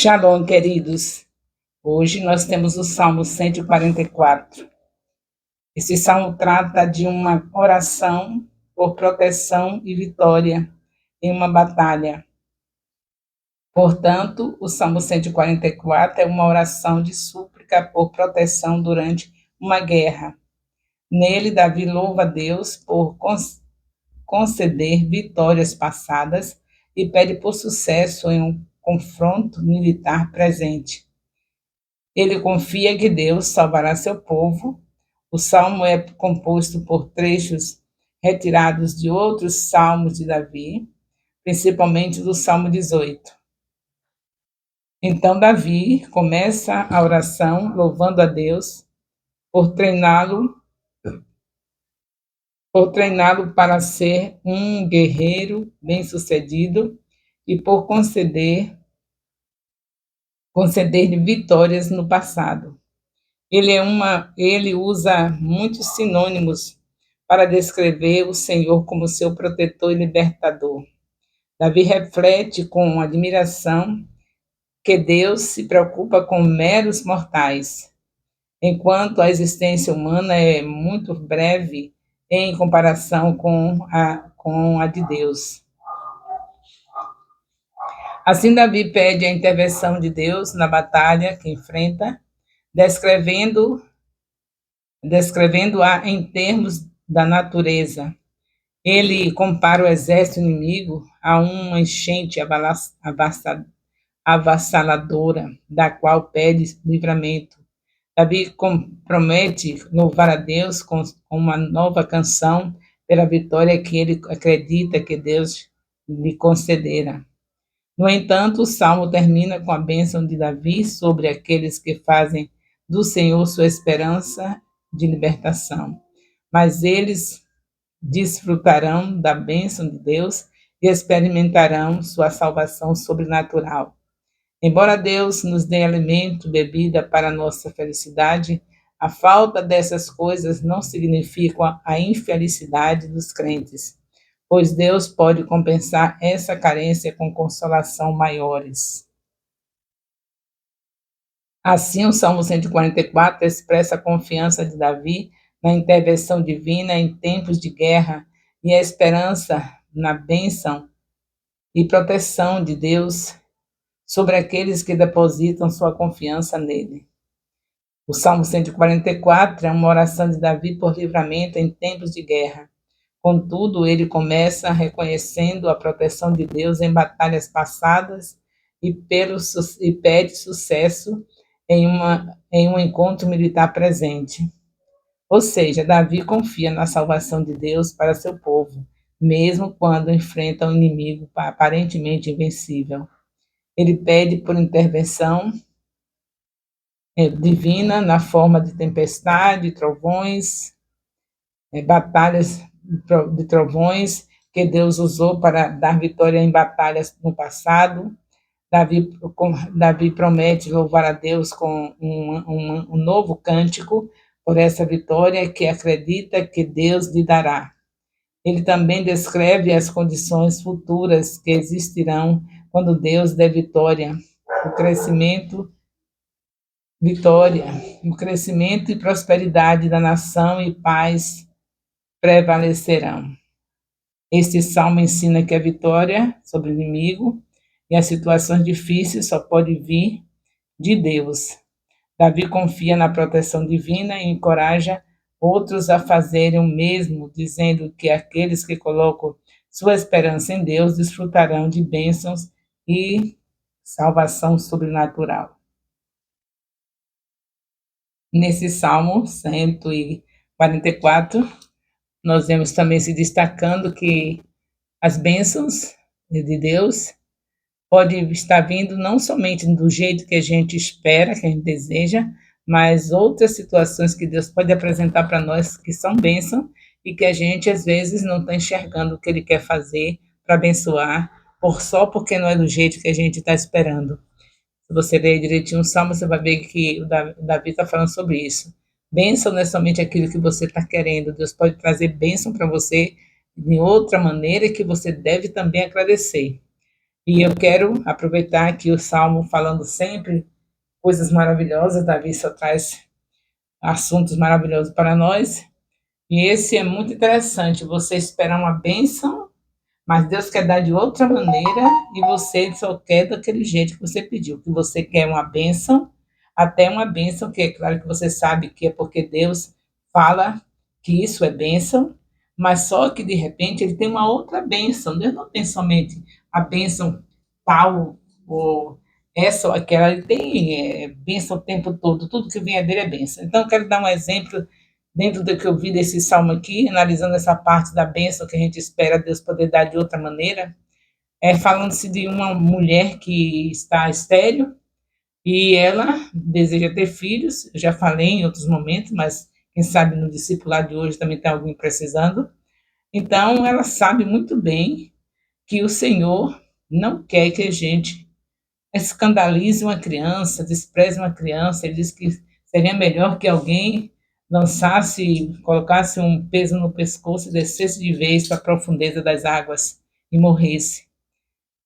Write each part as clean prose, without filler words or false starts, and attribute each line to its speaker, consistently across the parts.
Speaker 1: Shalom, queridos. Hoje nós temos o Salmo 144. Esse salmo trata de uma oração por proteção e vitória em uma batalha. Portanto, o Salmo 144 é uma oração de súplica por proteção durante uma guerra. Nele, Davi louva a Deus por conceder vitórias passadas e pede por sucesso em um confronto militar presente. Ele confia que Deus salvará seu povo. O salmo é composto por trechos retirados de outros salmos de Davi, principalmente do Salmo 18. Então, Davi começa a oração louvando a Deus por treiná-lo para ser um guerreiro bem-sucedido e por conceder-lhe vitórias no passado. Ele usa muitos sinônimos para descrever o Senhor como seu protetor e libertador. Davi reflete com admiração que Deus se preocupa com meros mortais, enquanto a existência humana é muito breve em comparação com a de Deus. Assim, Davi pede a intervenção de Deus na batalha que enfrenta, descrevendo-a em termos da natureza. Ele compara o exército inimigo a uma enchente avassaladora, da qual pede livramento. Davi promete louvar a Deus com uma nova canção pela vitória que ele acredita que Deus lhe concederá. No entanto, o salmo termina com a bênção de Davi sobre aqueles que fazem do Senhor sua esperança de libertação. Mas eles desfrutarão da bênção de Deus e experimentarão sua salvação sobrenatural. Embora Deus nos dê alimento, bebida para a nossa felicidade, a falta dessas coisas não significa a infelicidade dos crentes, pois Deus pode compensar essa carência com consolação maiores. Assim, o Salmo 144 expressa a confiança de Davi na intervenção divina em tempos de guerra e a esperança na bênção e proteção de Deus sobre aqueles que depositam sua confiança nele. O Salmo 144 é uma oração de Davi por livramento em tempos de guerra. Contudo, ele começa reconhecendo a proteção de Deus em batalhas passadas e pede sucesso em um encontro militar presente. Ou seja, Davi confia na salvação de Deus para seu povo, mesmo quando enfrenta um inimigo aparentemente invencível. Ele pede por intervenção divina na forma de tempestade, trovões, batalhas de trovões que Deus usou para dar vitória em batalhas no passado. Davi promete louvar a Deus com um novo cântico por essa vitória que acredita que Deus lhe dará. Ele também descreve as condições futuras que existirão quando Deus der vitória, o crescimento e prosperidade da nação e paz prevalecerão. Este salmo ensina que a vitória sobre o inimigo e as situações difíceis só pode vir de Deus. Davi confia na proteção divina e encoraja outros a fazerem o mesmo, dizendo que aqueles que colocam sua esperança em Deus desfrutarão de bênçãos e salvação sobrenatural. Nesse Salmo 144, nós vemos também se destacando que as bênçãos de Deus podem estar vindo não somente do jeito que a gente espera, que a gente deseja, mas outras situações que Deus pode apresentar para nós que são bênção e que a gente, às vezes, não está enxergando o que Ele quer fazer para abençoar, só porque não é do jeito que a gente está esperando. Se você ler direitinho o Salmo, você vai ver que o Davi está falando sobre isso. Bênção não é somente aquilo que você está querendo. Deus pode trazer bênção para você de outra maneira que você deve também agradecer. E eu quero aproveitar aqui o Salmo falando sempre coisas maravilhosas, Davi só traz assuntos maravilhosos para nós. E esse é muito interessante, você esperar uma bênção, mas Deus quer dar de outra maneira e você só quer daquele jeito que você pediu, que você quer uma bênção, até uma bênção, que é claro que você sabe que é porque Deus fala que isso é bênção, mas só que de repente ele tem uma outra bênção. Deus não tem somente a bênção tal ou essa ou aquela, ele tem bênção o tempo todo, tudo que vem dele é bênção. Então, eu quero dar um exemplo dentro do que eu vi desse salmo aqui, analisando essa parte da bênção que a gente espera Deus poder dar de outra maneira, falando-se de uma mulher que está estéril e ela deseja ter filhos. Eu já falei em outros momentos, mas quem sabe no discipulado de hoje também tem alguém precisando. Então, ela sabe muito bem que o Senhor não quer que a gente escandalize uma criança, despreze uma criança. Ele diz que seria melhor que alguém lançasse, colocasse um peso no pescoço e descesse de vez para a profundeza das águas e morresse.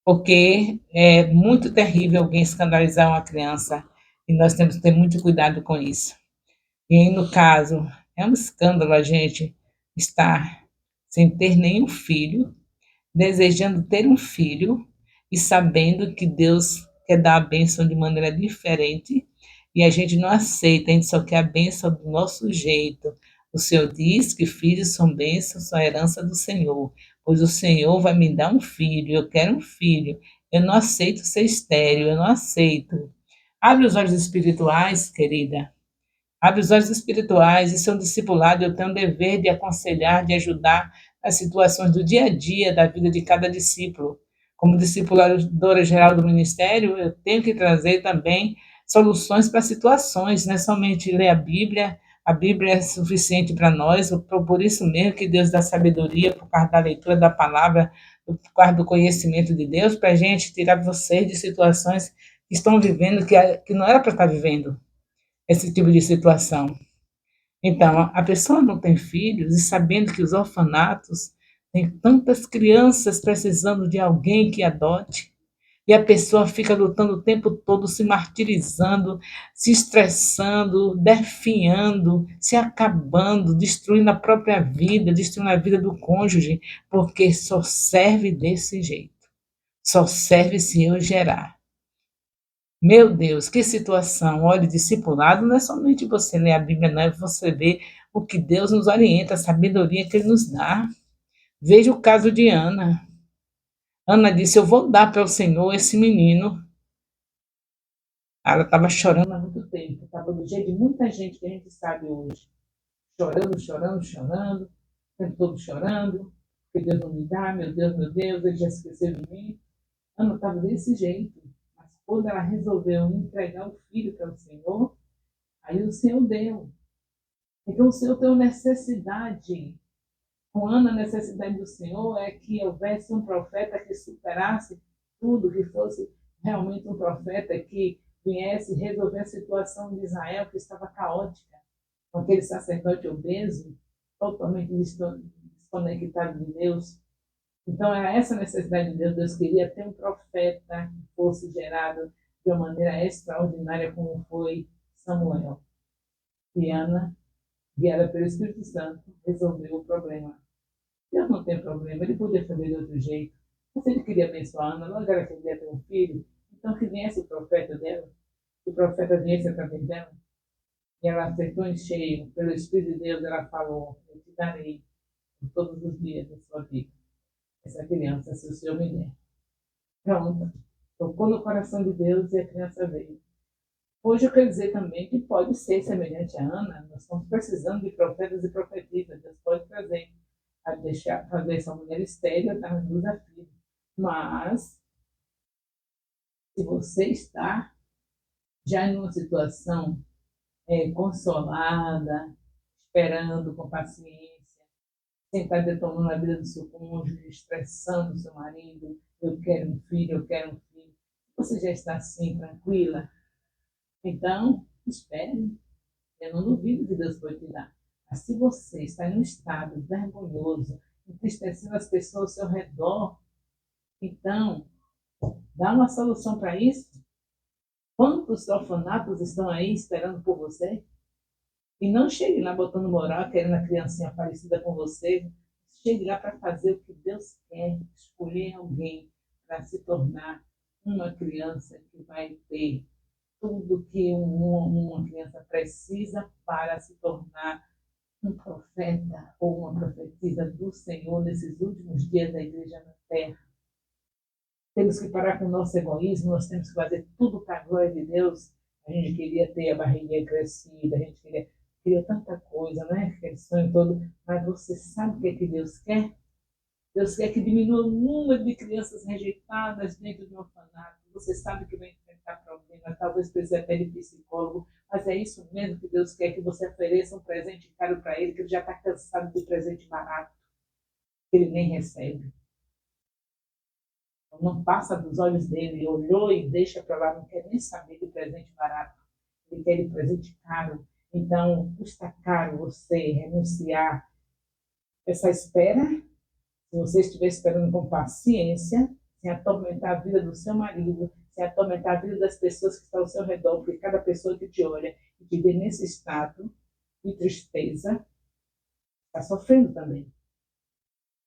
Speaker 1: Porque é muito terrível alguém escandalizar uma criança e nós temos que ter muito cuidado com isso. E aí, no caso, é um escândalo a gente estar sem ter nenhum filho, desejando ter um filho e sabendo que Deus quer dar a bênção de maneira diferente e a gente não aceita, a gente só quer a bênção do nosso jeito. O Senhor diz que filhos são bênçãos, são herança do Senhor, pois o Senhor vai me dar um filho, eu quero um filho. Eu não aceito ser estéril, eu não aceito. Abre os olhos espirituais, querida. Abre os olhos espirituais e seu discipulado, eu tenho o dever de aconselhar, de ajudar nas situações do dia a dia da vida de cada discípulo. Como discipuladora geral do ministério, eu tenho que trazer também soluções para situações, não é somente ler a Bíblia é suficiente para nós, por isso mesmo que Deus dá sabedoria, por causa da leitura da palavra, por causa do conhecimento de Deus, para a gente tirar vocês de situações que estão vivendo, que não era para estar vivendo esse tipo de situação. Então, a pessoa não tem filhos e sabendo que os orfanatos têm tantas crianças precisando de alguém que adote, e a pessoa fica lutando o tempo todo, se martirizando, se estressando, definhando, se acabando, destruindo a própria vida, destruindo a vida do cônjuge, porque só serve desse jeito. Só serve se eu gerar. Meu Deus, que situação! Olha, discipulado não é somente você ler a Bíblia, não é você ver o que Deus nos orienta, a sabedoria que Ele nos dá. Veja o caso de Ana. Ana disse: Eu vou dar para o Senhor esse menino. Ela estava chorando há muito tempo, estava do jeito de muita gente que a gente sabe hoje. Chorando, chorando, chorando, o tempo todo chorando, que Deus não me dá, meu Deus, Ele já esqueceu de mim. Ana estava desse jeito. Mas quando ela resolveu entregar o filho para o Senhor, aí o Senhor deu. Então o Senhor tem uma necessidade. Com Ana, a necessidade do Senhor é que houvesse um profeta que superasse tudo, que fosse realmente um profeta que viesse resolver a situação de Israel, que estava caótica, com aquele sacerdote obeso, totalmente desconectado de Deus. Então, era essa necessidade de Deus. Deus queria ter um profeta que fosse gerado de uma maneira extraordinária, como foi Samuel. E Ana, guiada pelo Espírito Santo, resolveu o problema. Deus não tem problema, ele podia fazer de outro jeito. Mas ele queria abençoar Ana, logo ela queria ter um filho, então que viesse o profeta dela, que o profeta viesse através dela. E ela aceitou em cheio, pelo Espírito de Deus, ela falou: Eu te darei todos os dias da sua vida essa criança, se o Senhor me der. Pronto. Tocou no coração de Deus e a criança veio. Hoje eu quero dizer também que pode ser semelhante a Ana, nós estamos precisando de profetas e profetisas, Deus pode trazer, a deixar, fazer essa mulher estéril, está no desafio. Mas, se você está já em uma situação consolada, esperando com paciência, sem estar detonando a vida do seu cônjuge, estressando o seu marido, eu quero um filho, eu quero um filho. Você já está assim, tranquila? Então, espere. Eu não duvido que Deus pode te dar. Mas se você está em um estado vergonhoso, entristecendo as pessoas ao seu redor, então Dá uma solução para isso. Quantos orfanatos estão aí esperando por você? E não chegue lá botando moral, querendo a criancinha parecida com você. Chegue lá para fazer o que Deus quer, escolher alguém para se tornar uma criança que vai ter tudo que uma criança precisa para se tornar um profeta ou uma profetisa do Senhor nesses últimos dias da igreja na terra. Temos que parar com o nosso egoísmo, nós temos que fazer tudo para a glória de Deus. A gente queria ter a barriguinha crescida, a gente queria tanta coisa, né? Aquele sonho todo. Mas você sabe o que é que Deus quer? Deus quer que diminua o número de crianças rejeitadas dentro do orfanato. Você sabe que vai enfrentar problemas, talvez precise até de psicólogo, mas é isso mesmo que Deus quer, que você ofereça um presente caro para Ele, que Ele já está cansado de presente barato, que Ele nem recebe. Não passa dos olhos dele, ele olhou e deixa para lá, não quer nem saber de presente barato, ele quer de presente caro. Então, custa caro você renunciar essa espera, se você estiver esperando com paciência, sem atormentar a vida do seu marido, sem atormentar a vida das pessoas que estão ao seu redor, porque cada pessoa que te olha e te vê nesse estado de tristeza, está sofrendo também.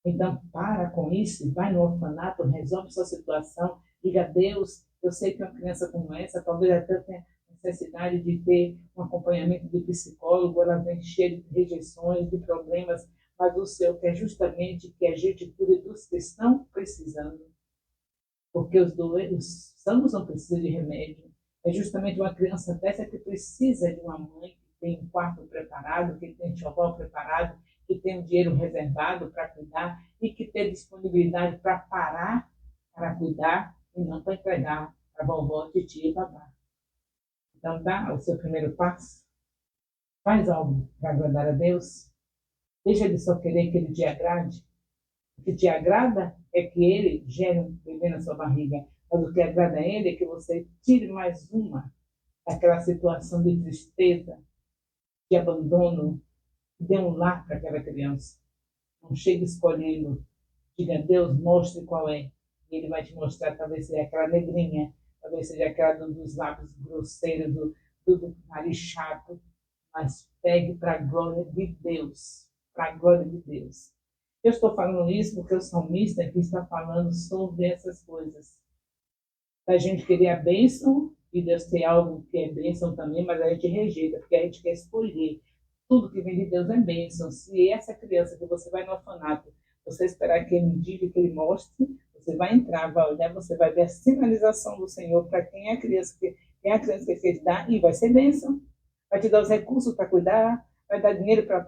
Speaker 1: Então, para com isso, vai no orfanato, resolve sua situação, diga a Deus, eu sei que uma criança como essa, talvez até tenha necessidade de ter um acompanhamento de psicólogo, ela vem cheia de rejeições, de problemas, mas o Senhor quer justamente que a gente cuide dos que estão precisando, porque os sãos não precisam de remédio. É justamente uma criança dessa que precisa de uma mãe que tem um quarto preparado, que tem enxoval preparado, que tem um dinheiro reservado para cuidar e que tem disponibilidade para parar para cuidar e não para entregar para a vovó, titia e babá. Então, dá o seu primeiro passo, faz algo para agradar a Deus, deixa de só querer que Ele te agrade. O que te agrada é que Ele gere um bebê na sua barriga, mas o que agrada a Ele é que você tire mais uma daquela situação de tristeza, de abandono, e dê um lar para aquela criança. Não chegue escolhendo. Diga, Deus, mostre qual é. E Ele vai te mostrar, talvez seja aquela negrinha, talvez seja aquela dos lábios grosseiros, do nariz chato, mas pegue para a glória de Deus. Para a glória de Deus. Eu estou falando isso porque o salmista aqui está falando sobre essas coisas. A gente querer a bênção, e Deus tem algo que é bênção também, mas a gente rejeita, porque a gente quer escolher. Tudo que vem de Deus é bênção. Se essa criança que você vai no orfanato, você esperar que ele diga, que ele mostre, você vai entrar, vai olhar, você vai ver a sinalização do Senhor para quem é a criança que quer te dar, e vai ser bênção. Vai te dar os recursos para cuidar, vai dar dinheiro para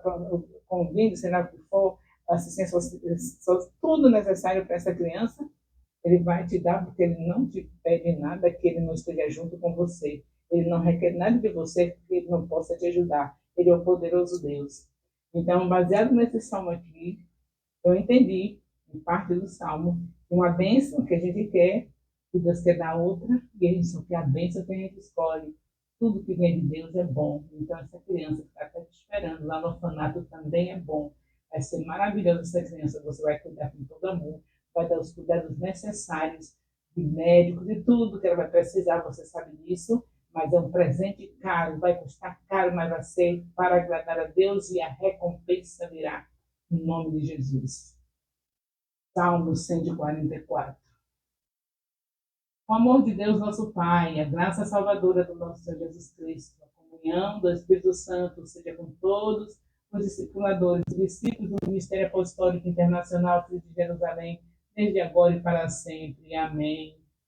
Speaker 1: convívio, sei lá o que for, assistência, tudo necessário para essa criança. Ele vai te dar porque ele não te pede nada que ele não esteja junto com você. Ele não requer nada de você que ele não possa te ajudar. Ele é o poderoso Deus. Então, baseado nesse salmo aqui, eu entendi, em parte do salmo, uma bênção que a gente quer, que Deus quer dar outra, e a gente só quer a bênção que a gente escolhe. Tudo que vem de Deus é bom. Então, essa criança que está até te esperando lá no orfanato também é bom. Vai ser maravilhoso essa criança. Você vai cuidar com todo amor, vai dar os cuidados necessários de médicos, de tudo que ela vai precisar, você sabe disso, mas é um presente caro, vai custar caro, mas vai ser para agradar a Deus e a recompensa virá, em nome de Jesus. Salmo 144. O amor de Deus, nosso Pai, a graça salvadora do nosso Senhor Jesus Cristo, a comunhão do Espírito Santo, seja com todos os discipuladores, discípulos do Ministério Apostólico Internacional Filho de Jerusalém, desde agora e para sempre. Amém.